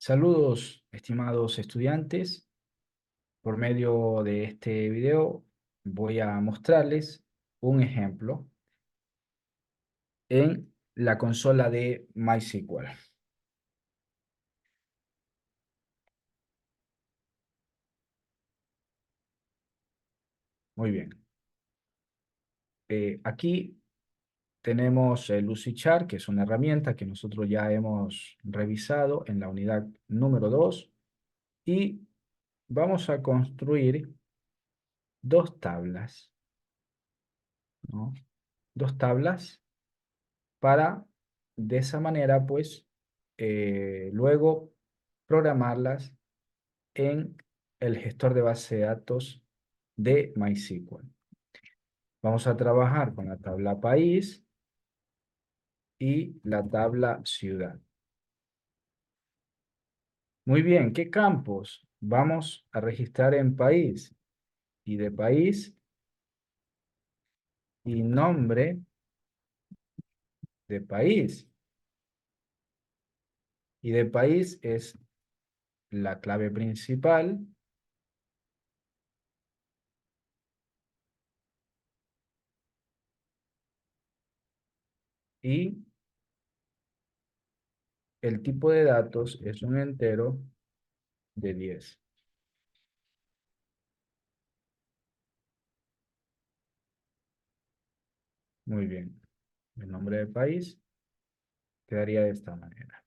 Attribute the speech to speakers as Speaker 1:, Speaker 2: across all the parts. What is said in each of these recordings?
Speaker 1: Saludos, estimados estudiantes. Por medio de este video voy a mostrarles un ejemplo en la consola de MySQL. Muy bien. Aquí tenemos el Lucidchart, que es una herramienta que nosotros ya hemos revisado en la unidad número 2 y vamos a construir dos tablas, ¿no? Dos tablas para de esa manera, pues, luego programarlas en el gestor de base de datos de MySQL. Vamos a trabajar con la tabla país y la tabla ciudad. Muy bien, ¿qué campos vamos a registrar en país? Y de país y nombre de país. Y de país es la clave principal y el tipo de datos es un entero de 10. Muy bien. El nombre de país quedaría de esta manera.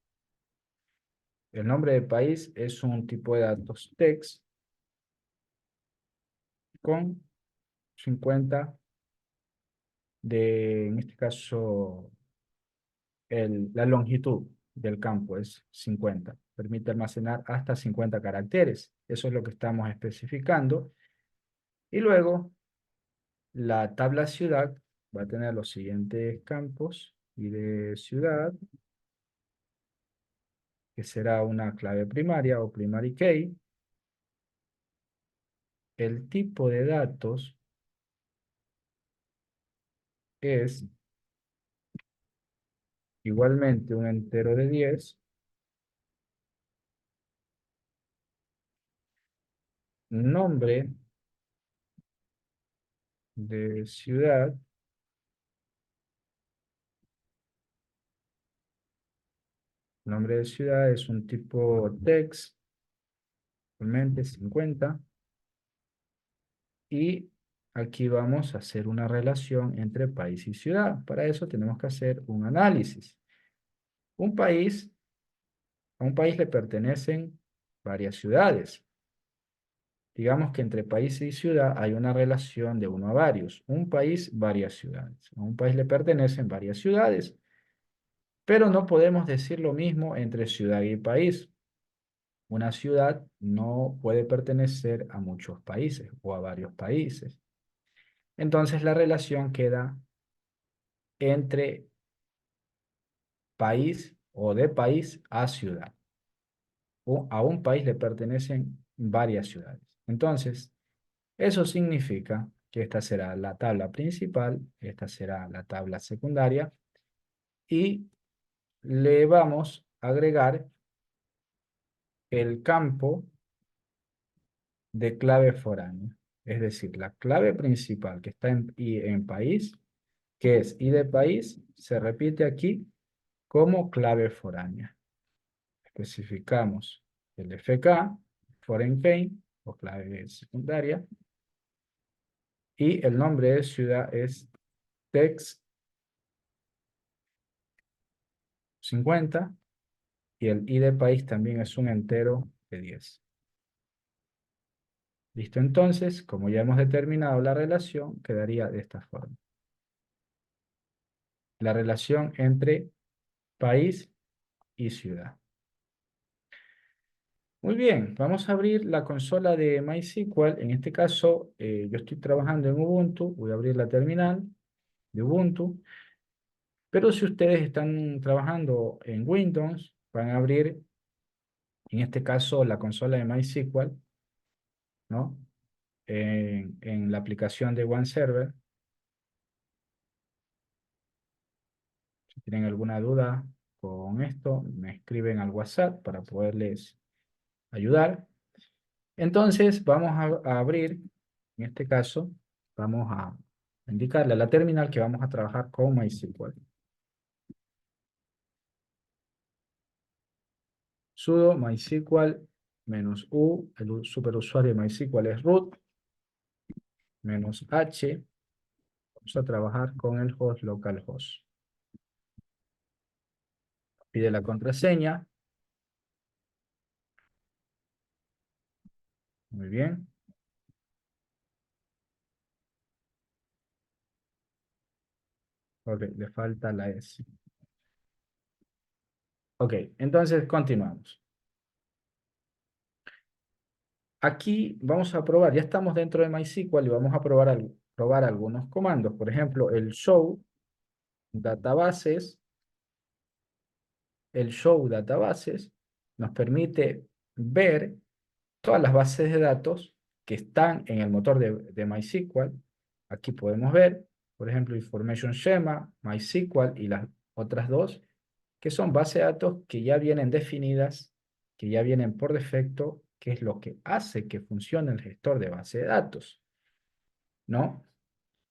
Speaker 1: El nombre de país es un tipo de datos text con 50 en este caso, la longitud del campo es 50. Permite almacenar hasta 50 caracteres. Eso es lo que estamos especificando. Y luego, la tabla ciudad va a tener los siguientes campos. Y de ciudad, que será una clave primaria o primary key. El tipo de datos es igualmente un entero de 10. Nombre de ciudad. Nombre de ciudad es un tipo text, igualmente 50. Y aquí vamos a hacer una relación entre país y ciudad. Para eso tenemos que hacer un análisis. Un país, a un país le pertenecen varias ciudades. Digamos que entre país y ciudad hay una relación de uno a varios. Un país, varias ciudades. A un país le pertenecen varias ciudades. Pero no podemos decir lo mismo entre ciudad y país. Una ciudad no puede pertenecer a muchos países o a varios países. Entonces la relación queda entre país o de país a ciudad. A un país le pertenecen varias ciudades. Entonces, eso significa que esta será la tabla principal, esta será la tabla secundaria y le vamos a agregar el campo de clave foránea. Es decir, la clave principal que está en país, que es I de país, se repite aquí como clave foránea. Especificamos el FK, foreign key, o clave secundaria, y el nombre de ciudad es text 50, y el I de país también es un entero de 10. Listo, entonces, como ya hemos determinado la relación, quedaría de esta forma. La relación entre país y ciudad. Muy bien, vamos a abrir la consola de MySQL. En este caso, yo estoy trabajando en Ubuntu. Voy a abrir la terminal de Ubuntu. Pero si ustedes están trabajando en Windows, van a abrir, en este caso, la consola de MySQL, ¿no? En la aplicación de OneServer. Si tienen alguna duda, con esto, me escriben al WhatsApp para poderles ayudar. Entonces, vamos a abrir, en este caso, vamos a indicarle a la terminal que vamos a trabajar con MySQL. Sudo MySQL -u, el superusuario de MySQL es root, -h, vamos a trabajar con el host localhost. Pide la contraseña. Muy bien. Ok, le falta la S. Ok, entonces continuamos. Aquí vamos a probar, ya estamos dentro de MySQL y vamos a probar algunos comandos. Por ejemplo, databases, el show databases nos permite ver todas las bases de datos que están en el motor de MySQL. Aquí podemos ver, por ejemplo, Information Schema, MySQL y las otras dos, que son bases de datos que ya vienen definidas, que ya vienen por defecto, que es lo que hace que funcione el gestor de base de datos, ¿no?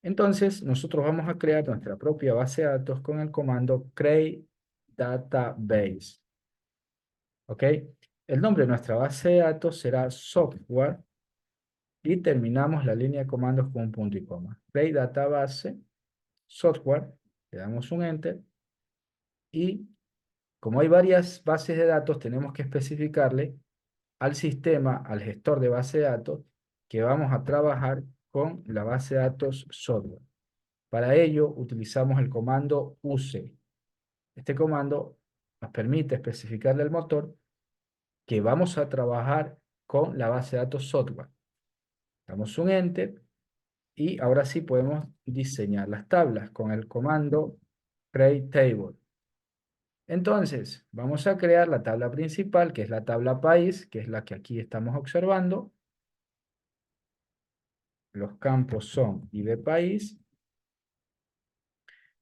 Speaker 1: Entonces, nosotros vamos a crear nuestra propia base de datos con el comando create database. ¿Ok? El nombre de nuestra base de datos será software y terminamos la línea de comandos con un punto y coma. Create database, software, le damos un enter y como hay varias bases de datos, tenemos que especificarle al sistema, al gestor de base de datos, que vamos a trabajar con la base de datos software. Para ello, utilizamos el comando use. Este comando nos permite especificarle al motor que vamos a trabajar con la base de datos software. Damos un enter y ahora sí podemos diseñar las tablas con el comando create table. Entonces, vamos a crear la tabla principal, que es la tabla país, que es la que aquí estamos observando. Los campos son ID país.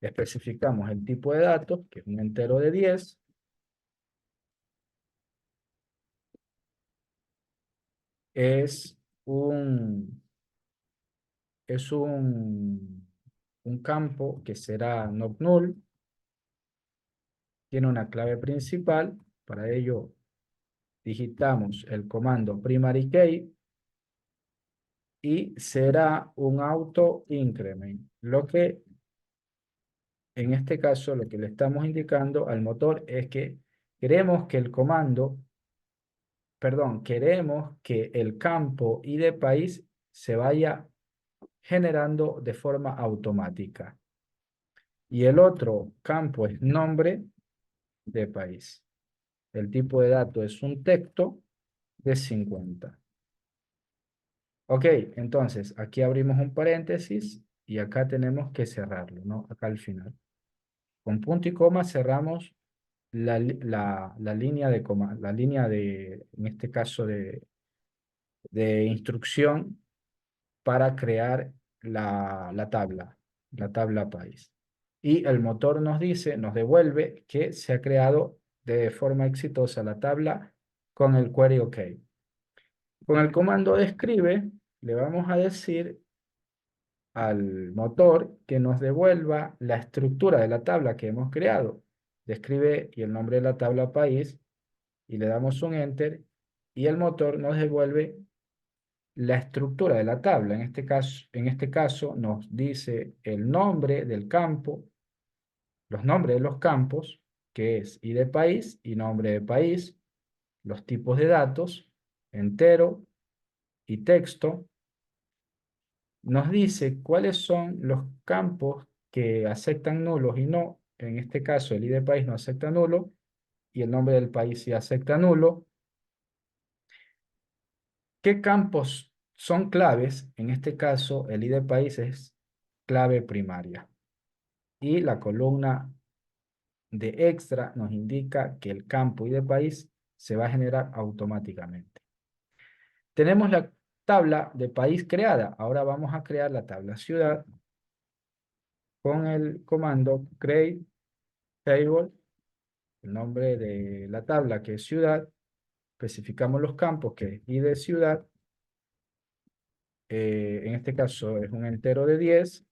Speaker 1: Especificamos el tipo de datos, que es un entero de 10. Es un, es un campo que será not null. Tiene una clave principal. Para ello, digitamos el comando primary key y será un auto increment. Lo que en este caso, lo que le estamos indicando al motor es que queremos que el comando, perdón, queremos que el campo ID país se vaya generando de forma automática. Y el otro campo es nombre de país. El tipo de dato es un texto de 50. Ok, entonces aquí abrimos un paréntesis y acá tenemos que cerrarlo, ¿no? Acá al final. Con punto y coma cerramos la línea la línea de, en este caso, de instrucción para crear la tabla país. Y el motor nos dice, nos devuelve que se ha creado de forma exitosa la tabla con el query OK. Con el comando describe, le vamos a decir al motor que nos devuelva la estructura de la tabla que hemos creado. Describe y el nombre de la tabla país y le damos un enter y el motor nos devuelve la estructura de la tabla. En este caso nos dice el nombre del campo, los nombres de los campos, que es ID país y nombre de país, los tipos de datos, entero y texto. Nos dice cuáles son los campos que aceptan nulos y no. En este caso, el ID país no acepta nulo y el nombre del país sí acepta nulo. ¿Qué campos son claves? En este caso, el ID país es clave primaria. Y la columna de extra nos indica que el campo ID país se va a generar automáticamente. Tenemos la tabla de país creada. Ahora vamos a crear la tabla ciudad con el comando create table el nombre de la tabla, que es ciudad, especificamos los campos, que es id ciudad, en este caso es un entero de 10,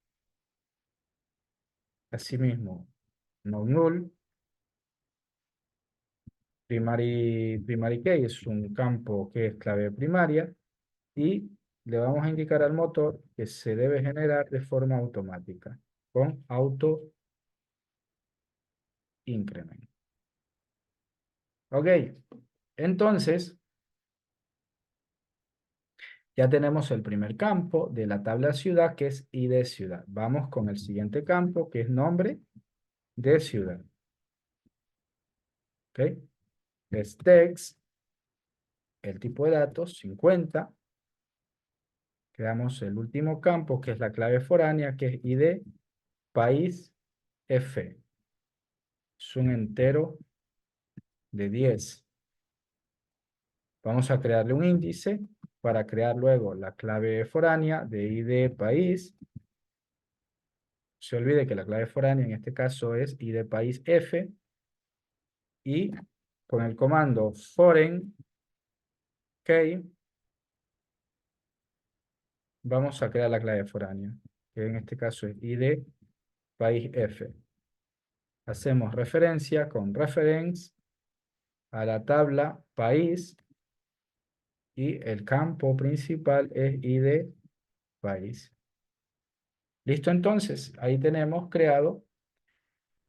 Speaker 1: asimismo, no null, primary key es un campo que es clave primaria, y le vamos a indicar al motor que se debe generar de forma automática, con auto increment. Ok, entonces ya tenemos el primer campo de la tabla ciudad, que es id ciudad. Vamos con el siguiente campo, que es nombre de ciudad. Ok, es text, el tipo de datos 50. Creamos el último campo, que es la clave foránea, que es id país f. Es un entero de 10. Vamos a crearle un índice para crear luego la clave foránea de id país. Se olvide que la clave foránea en este caso es id país f, y con el comando foreign key vamos a crear la clave foránea, que en este caso es id país f. Hacemos referencia con reference a la tabla país, y el campo principal es id país. Listo, entonces, ahí tenemos creado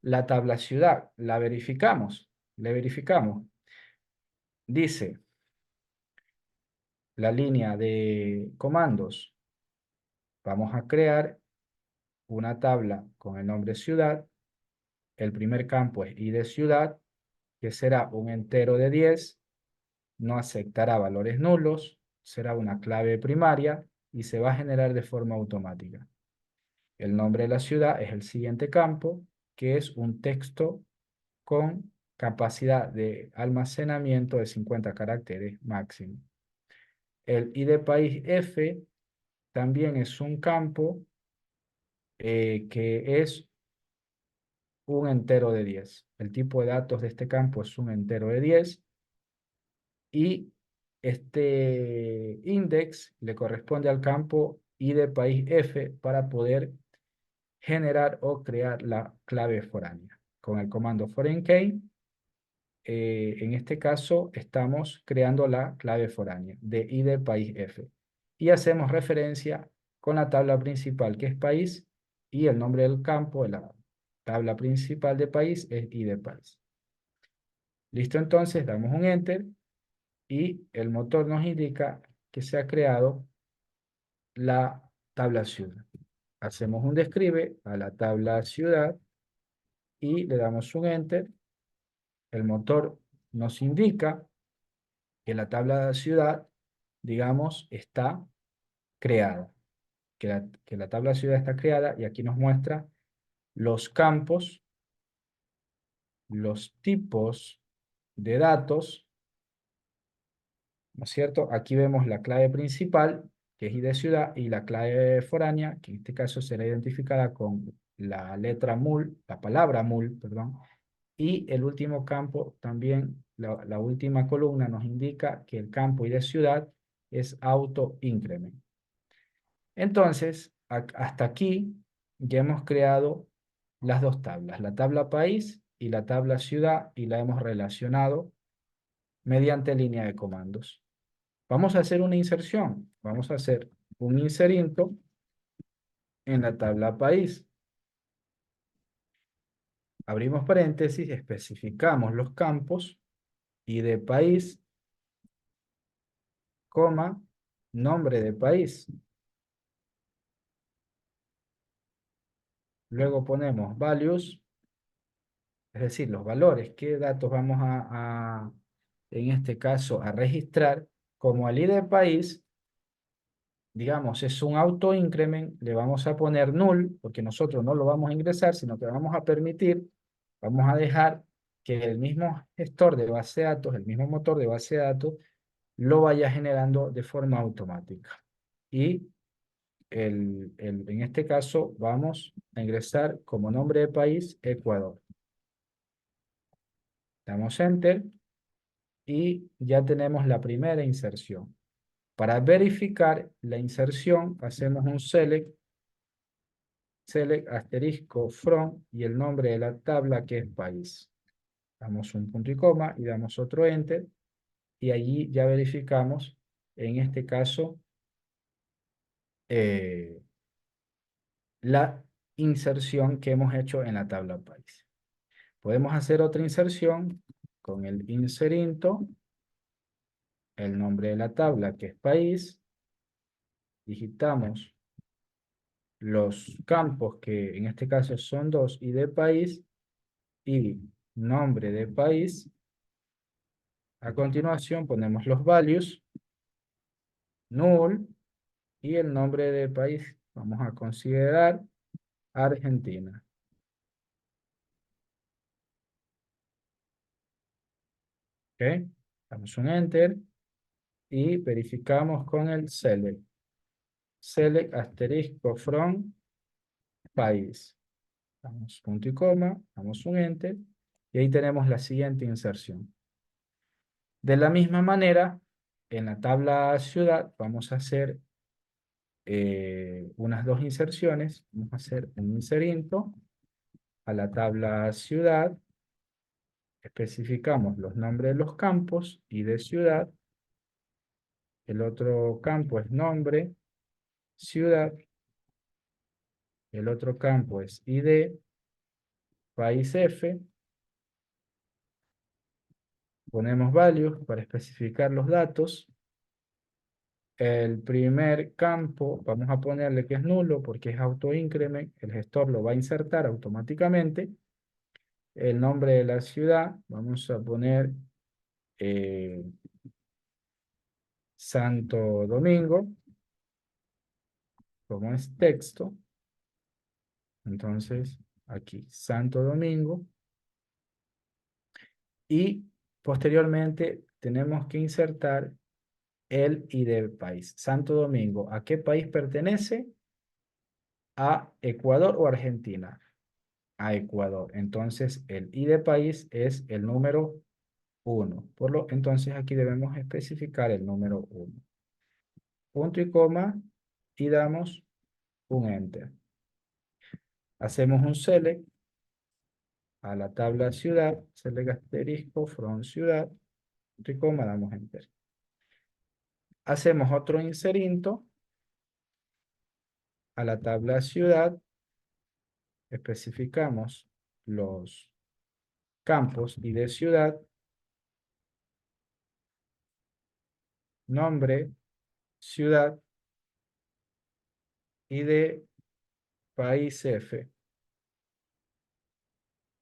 Speaker 1: la tabla ciudad. La verificamos, le verificamos. Dice la línea de comandos: vamos a crear una tabla con el nombre ciudad. El primer campo es id ciudad, que será un entero de 10, no aceptará valores nulos, será una clave primaria y se va a generar de forma automática. El nombre de la ciudad es el siguiente campo, que es un texto con capacidad de almacenamiento de 50 caracteres máximo. El id país F también es un campo que es un entero de 10. El tipo de datos de este campo es un entero de 10, y este index le corresponde al campo id país F para poder generar o crear la clave foránea. Con el comando foreign key, en este caso estamos creando la clave foránea de id país F, y hacemos referencia con la tabla principal, que es país, y el nombre del campo de la tabla principal de país es id país. Listo, entonces damos un enter y el motor nos indica que se ha creado la tabla ciudad. Hacemos un describe a la tabla ciudad y le damos un enter. El motor nos indica que la tabla ciudad, digamos, está creada, que la tabla ciudad está creada, y aquí nos muestra los campos, los tipos de datos, ¿no es cierto? Aquí vemos la clave principal, que es id ciudad, y la clave foránea, que en este caso será identificada con la letra mul, la palabra mul, perdón, y el último campo también, la última columna nos indica que el campo id ciudad es auto increment. Entonces, hasta aquí ya hemos creado las dos tablas, la tabla país y la tabla ciudad, y la hemos relacionado mediante línea de comandos. Vamos a hacer una inserción. Vamos a hacer un inserinto en la tabla país. Abrimos paréntesis, especificamos los campos y de país, coma, nombre de país. Luego ponemos values, es decir, los valores, qué datos vamos en este caso, a registrar. Como el ID de país, digamos, es un auto increment, le vamos a poner null, porque nosotros no lo vamos a ingresar, sino que vamos a permitir, vamos a dejar que el mismo gestor de base de datos, el mismo motor de base de datos, lo vaya generando de forma automática. Y en este caso vamos a ingresar como nombre de país Ecuador. Damos Enter y ya tenemos la primera inserción. Para verificar la inserción, hacemos un select asterisco from y el nombre de la tabla que es país. Damos un punto y coma y damos otro Enter y allí ya verificamos, en este caso, eh, la inserción que hemos hecho en la tabla país. Podemos hacer otra inserción con el inserinto, el nombre de la tabla que es país, digitamos los campos que en este caso son dos y de país y nombre de país. A continuación ponemos los values, null y el nombre de país. Vamos a considerar Argentina. ¿Ok? Damos un enter y verificamos con el select. Select asterisco from país. Damos punto y coma, damos un enter y ahí tenemos la siguiente inserción. De la misma manera, en la tabla ciudad vamos a hacer unas dos inserciones. Vamos a hacer un inserinto a la tabla ciudad. Especificamos los nombres de los campos y de ciudad. El otro campo es nombre, ciudad. El otro campo es ID, país F. Ponemos values para especificar los datos. El primer campo vamos a ponerle que es nulo porque es autoincrement. El gestor lo va a insertar automáticamente. El nombre de la ciudad vamos a poner eh, Santo Domingo, como es texto. Entonces, aquí, Santo Domingo. Y posteriormente tenemos que insertar el ID del país. Santo Domingo, ¿a qué país pertenece? ¿A Ecuador o Argentina? A Ecuador. Entonces, el ID de país es el número 1. Entonces, aquí debemos especificar el número 1. Punto y coma y damos un Enter. Hacemos un select a la tabla ciudad, select asterisco from ciudad, punto y coma, damos Enter. Hacemos otro inserinto a la tabla ciudad, especificamos los campos y de ciudad, nombre, ciudad y de país F.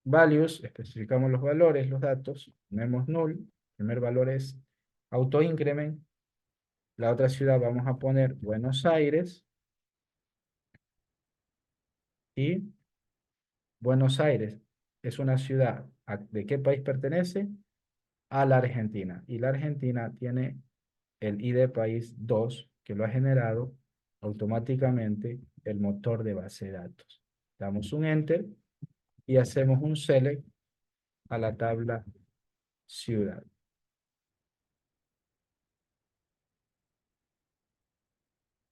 Speaker 1: Values, especificamos los valores, los datos, ponemos null, el primer valor es autoincrement, la otra ciudad vamos a poner Buenos Aires y Buenos Aires es una ciudad, ¿de qué país pertenece? A la Argentina. Y la Argentina tiene el ID país 2 que lo ha generado automáticamente el motor de base de datos. Damos un Enter y hacemos un Select a la tabla ciudad.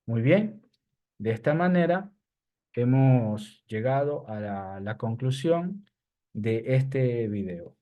Speaker 1: Muy bien. De esta manera hemos llegado a la conclusión de este video.